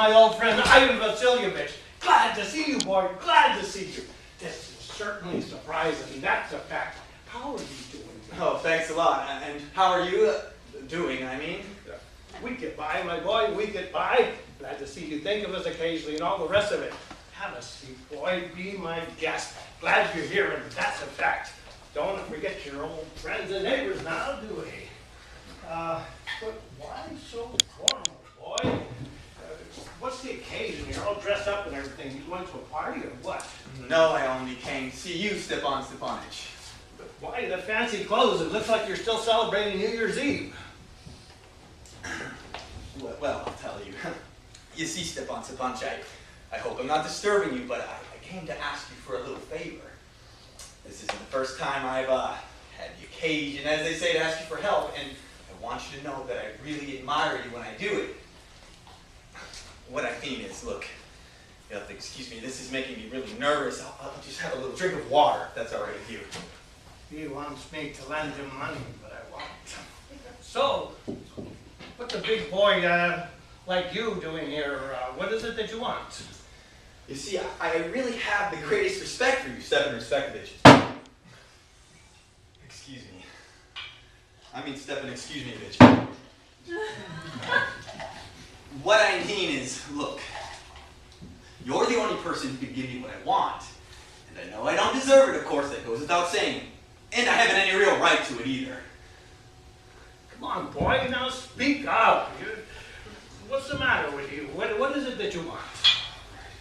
my old friend Ivan Vasilyevich. Glad to see you, boy. Glad to see you. This is certainly surprising. That's a fact. How are you doing? Oh, thanks a lot. And how are you doing, I mean? We get by, my boy. We get by. Glad to see you think of us occasionally and all the rest of it. Have a seat, boy. Be my guest. Glad you're here, and that's a fact. Don't forget your old friends and neighbors now, do we? But why so formal, boy? What's the occasion? You're all dressed up and everything. You went to a party or what? No, I only came to see you, Stepan Stepanich. But why the fancy clothes? It looks like you're still celebrating New Year's Eve. Well, I'll tell you. You see, Stepan Stepanich, I hope I'm not disturbing you, but I came to ask you for a little favor. This isn't the first time I've had the occasion, as they say, to ask you for help, and I want you to know that I really admire you when I do it. What I mean is, look, you'll have to excuse me, this is making me really nervous. I'll just have a little drink of water, if that's all right with you. He wants me to lend him money, but I won't. So, what's a big boy like you doing here? What is it that you want? You see, I really have the greatest respect for you, Stepan Respectovich. Excuse me. I mean, Stepan, excuse me, bitch. What I mean is, look, you're the only person who can give me what I want. And I know I don't deserve it, of course, that goes without saying. And I haven't any real right to it either. Come on, boy, now speak up. What's the matter with you? What is it that you want?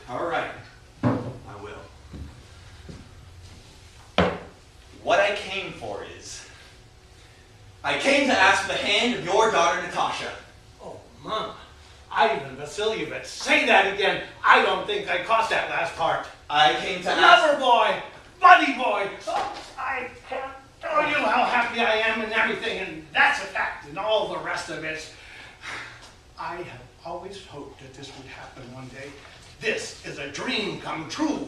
All right, I will. What I came for is, I came to ask for the hand of your daughter, Natasha. Oh, Mama. Ivan Vasilyevich, say that again. I don't think I caught that last part. I came to Lover boy, buddy boy. Oh, I can't tell you how happy I am and everything, and that's a fact, and all the rest of it. I have always hoped that this would happen one day. This is a dream come true.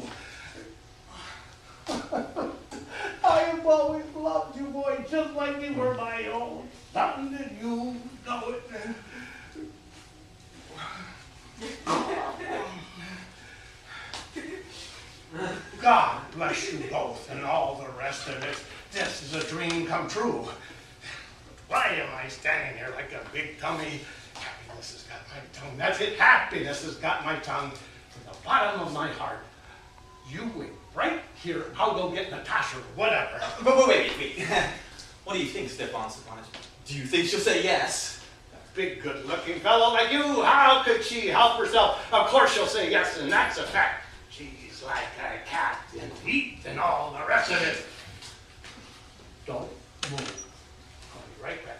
I have always loved you, boy, just like you were my own son, and you know it. God bless you both and all the rest of it. This is a dream come true. But why am I standing here like a big tummy? Happiness has got my tongue. That's it. Happiness has got my tongue. From the bottom of my heart. You wait right here. I'll go get Natasha or whatever. But wait. What do you think, Stepan Stepanich? Do you think she'll say yes? Big, good-looking fellow like you, how could she help herself? Of course she'll say yes, and that's a fact. She's like a cat, and eat, and all the rest of it. Don't move. I'll be right back.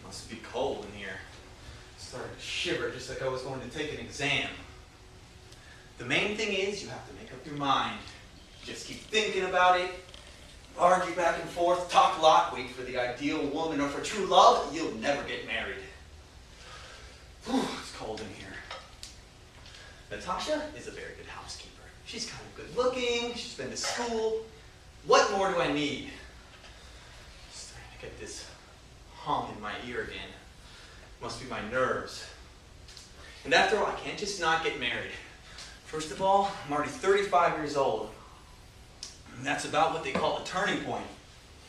Must be cold in here. Started to shiver just like I was going to take an exam. The main thing is you have to make up your mind. Just keep thinking about it, argue back and forth, talk a lot, wait for the ideal woman or for true love, you'll never get married. Whew, it's cold in here. Natasha is a very good housekeeper. She's kind of good looking, she's been to school. What more do I need? Starting to get this hum in my ear again. Must be my nerves. And after all, I can't just not get married. First of all, I'm already 35 years old. And that's about what they call a turning point.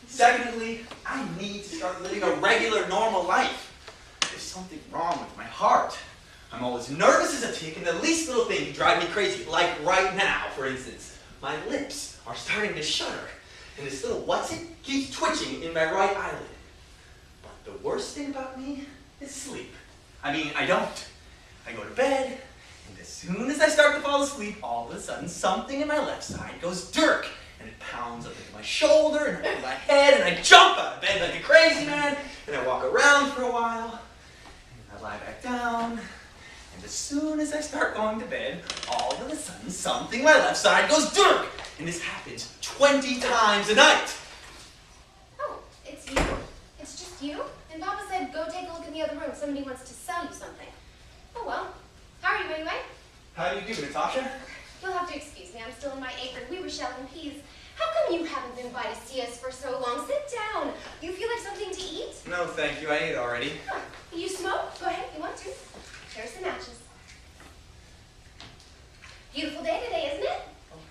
Secondly, I need to start living a regular, normal life. There's something wrong with my heart. I'm always nervous as a tick, and the least little thing can drive me crazy. Like right now, for instance. My lips are starting to shudder, and this little what's-it keeps twitching in my right eyelid. But the worst thing about me is sleep. I mean, I don't. I go to bed, and as soon as I start to fall asleep, all of a sudden something in my left side goes dirk, and it pounds up into my shoulder and into my head, and I jump out of bed like a crazy man, and I walk around for a while, and I lie back down, and as soon as I start going to bed, all of a sudden something in my left side goes dirk, and this happens 20 times a night. Oh, it's you? It's just you? And Papa said go take a look in the other room. Somebody wants to sell you something. Oh well. How are you anyway? How do you do, Natasha? You'll have to excuse me. I'm still in my apron. We were shelling peas. How come you haven't been by to see us for so long? Sit down. You feel like something to eat? No, thank you. I ate already. Huh. You smoke? Go ahead, if you want to. Here's some matches. Beautiful day today, isn't it?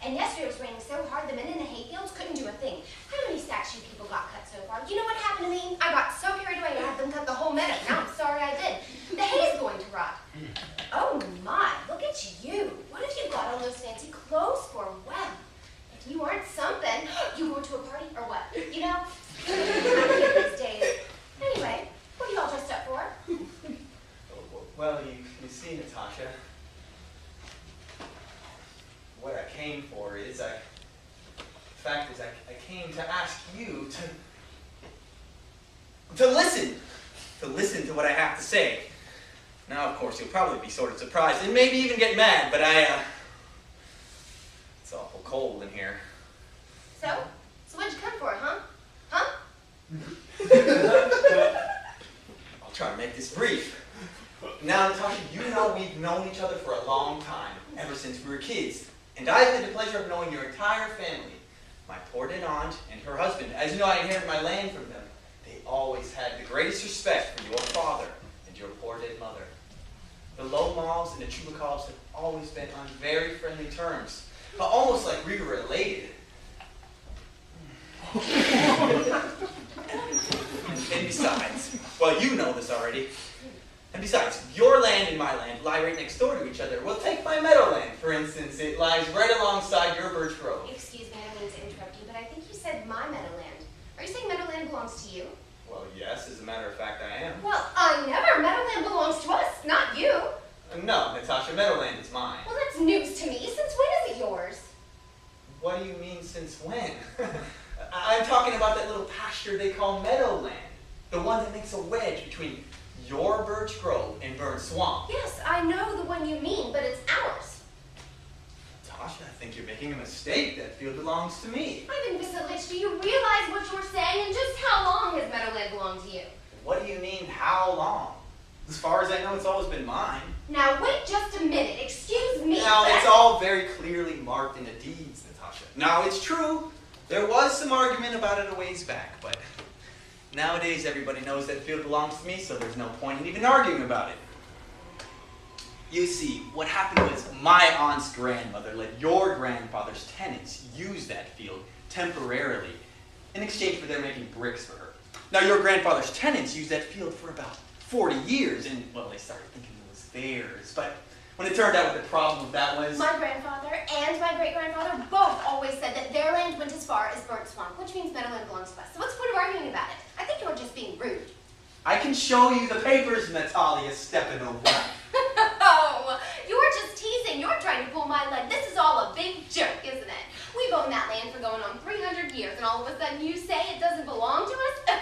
And yesterday it was raining so hard the men in the hayfields couldn't do a thing. How many stacks you people got cut so far? You know what happened to me? I got so carried away I had them cut the whole meadow. Now I'm sorry I did. The hay's going to rot. Oh my, look at you. What have you got on those fancy clothes for? Well, if you aren't something, you go to a party or what? You know? These days. Anyway, what are you all dressed up for? Well, you see, Natasha, what I came for is, the fact is I came to ask you to listen to what I have to say. Now, of course, you'll probably be sort of surprised and maybe even get mad, but it's awful cold in here. So what'd you come for, huh? Huh? I'll try to make this brief. Now, Natasha, you know we've known each other for a long time, ever since we were kids. And I've had the pleasure of knowing your entire family. My poor dead aunt and her husband. As you know, I inherited my land from them. They always had the greatest respect for your father and your poor dead mother. The Lomovs and the Chubaikovs have always been on very friendly terms, almost like we were related. and besides, well, you know this already. And besides, your land and my land lie right next door to each other. Well, take my meadowland, for instance. It lies right alongside your birch grove. Excuse me, I don't mean to interrupt you, but I think you said my meadowland. Are you saying meadowland belongs to you? Well, yes, as a matter of fact, I am. Well, I never. Meadowland belongs to us, not you. No, Natasha, meadowland is mine. Well, that's news to me. Since when is it yours? What do you mean, since when? I'm talking about that little pasture they call meadowland. The one that makes a wedge between your birch grove and Burnt Swamp. Yes, I know the one you mean, but it's ours. Natasha, I think you're making a mistake. That field belongs to me. Ivan Vasilich, do you realize what you're saying and just how long has meadowland belonged to you? What do you mean, how long? As far as I know, it's always been mine. Now, wait just a minute. Excuse me. Now, it's all very clearly marked in the deeds, Natasha. Now, it's true. There was some argument about it a ways back, but nowadays everybody knows that field belongs to me, so there's no point in even arguing about it. You see, what happened was my aunt's grandmother let your grandfather's tenants use that field temporarily in exchange for their making bricks for her. Now, your grandfather's tenants used that field for about 40 years, and, well, they started thinking it was theirs, but when it turned out what the problem with that was... My grandfather and my great-grandfather both always said that their land went as far as Burnt Swamp, which means meadowland belongs to us. So what's the point of arguing about it? I think you're just being rude. I can show you the papers, Natalia Stepanovna. Oh, you're just teasing. You're trying to pull my leg. This is all a big joke, isn't it? We've owned that land for going on 300 years, and all of a sudden you say it doesn't belong to us?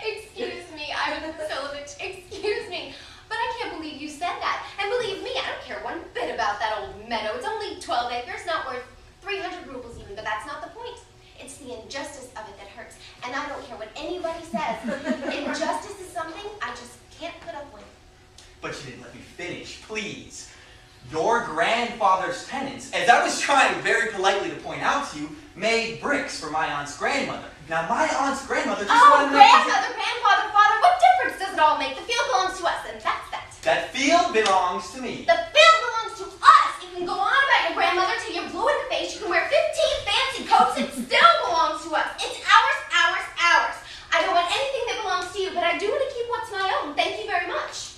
Excuse me, Ivan Vasilich, excuse me. But I can't believe you said that. And believe me, I don't care one bit about that old meadow. It's only 12 acres, not worth 300 rubles even, but that's not the point. It's the injustice of it that hurts. And I don't care what anybody says. Injustice is something I just can't put up with. But you didn't let me finish, please. Your grandfather's tenants, as I was trying very politely to point out to you, made bricks for my aunt's grandmother. Now, my aunt's grandmother just wanted to make... Grandfather, father, what difference does it all make? The field belongs to us, and that's that. That field belongs to me. The field belongs to us. You can go on about your grandmother till you're blue in the face. You can wear 15 fancy coats. It still belongs to us. It's ours, ours, ours. I don't want anything that belongs to you, but I do want to keep what's my own. Thank you very much.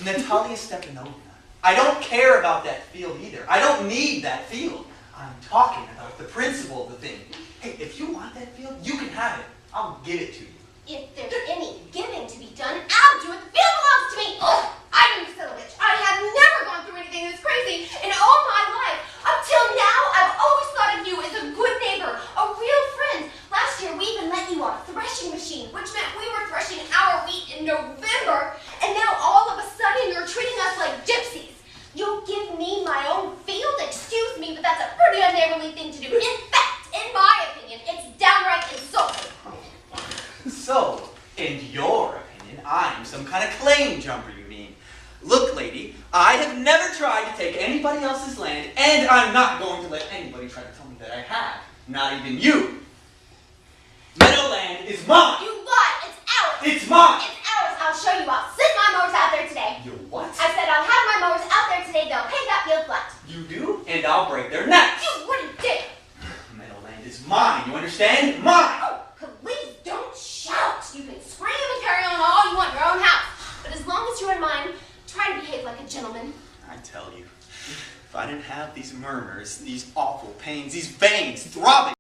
Natalia Stepanovna, I don't care about that field either. I don't need that field. I'm talking about the principle of the thing. Hey, if you want that field, you can have it. I'll give it to you. If there's any giving to be done, I'll do it. The field belongs to me. Oh, Ivan Vasilich, I have never gone through anything this crazy in all my life. Up till now, I've always thought of you as a good neighbor, a real friend. Last year, we even let you on a threshing machine, which meant we were threshing our wheat in November, and now all of a sudden you're treating us like gypsies. You'll give me my own field? Excuse me, but that's a pretty unneighborly thing to do. In fact, in my opinion, it's downright insulting. So, in your opinion, I'm some kind of claim jumper, you mean? Look, lady, I have never tried to take anybody else's land, and I'm not going to let anybody try to tell me that I have. Not even you. Meadowland is mine. You lied. It's ours. It's mine. It's ours. I'll show you. I'll send my mowers out there today. You what? I said I'll have my mowers out there today. They'll pay that field flat. You do? And I'll break their necks. You wouldn't dare. Meadowland is mine. You understand? Mine. Oh, please don't shout. You can scream and carry on all you want in your own house. But as long as you're in mine, try to behave like a gentleman. I tell you, if I didn't have these murmurs, these awful pains, these veins throbbing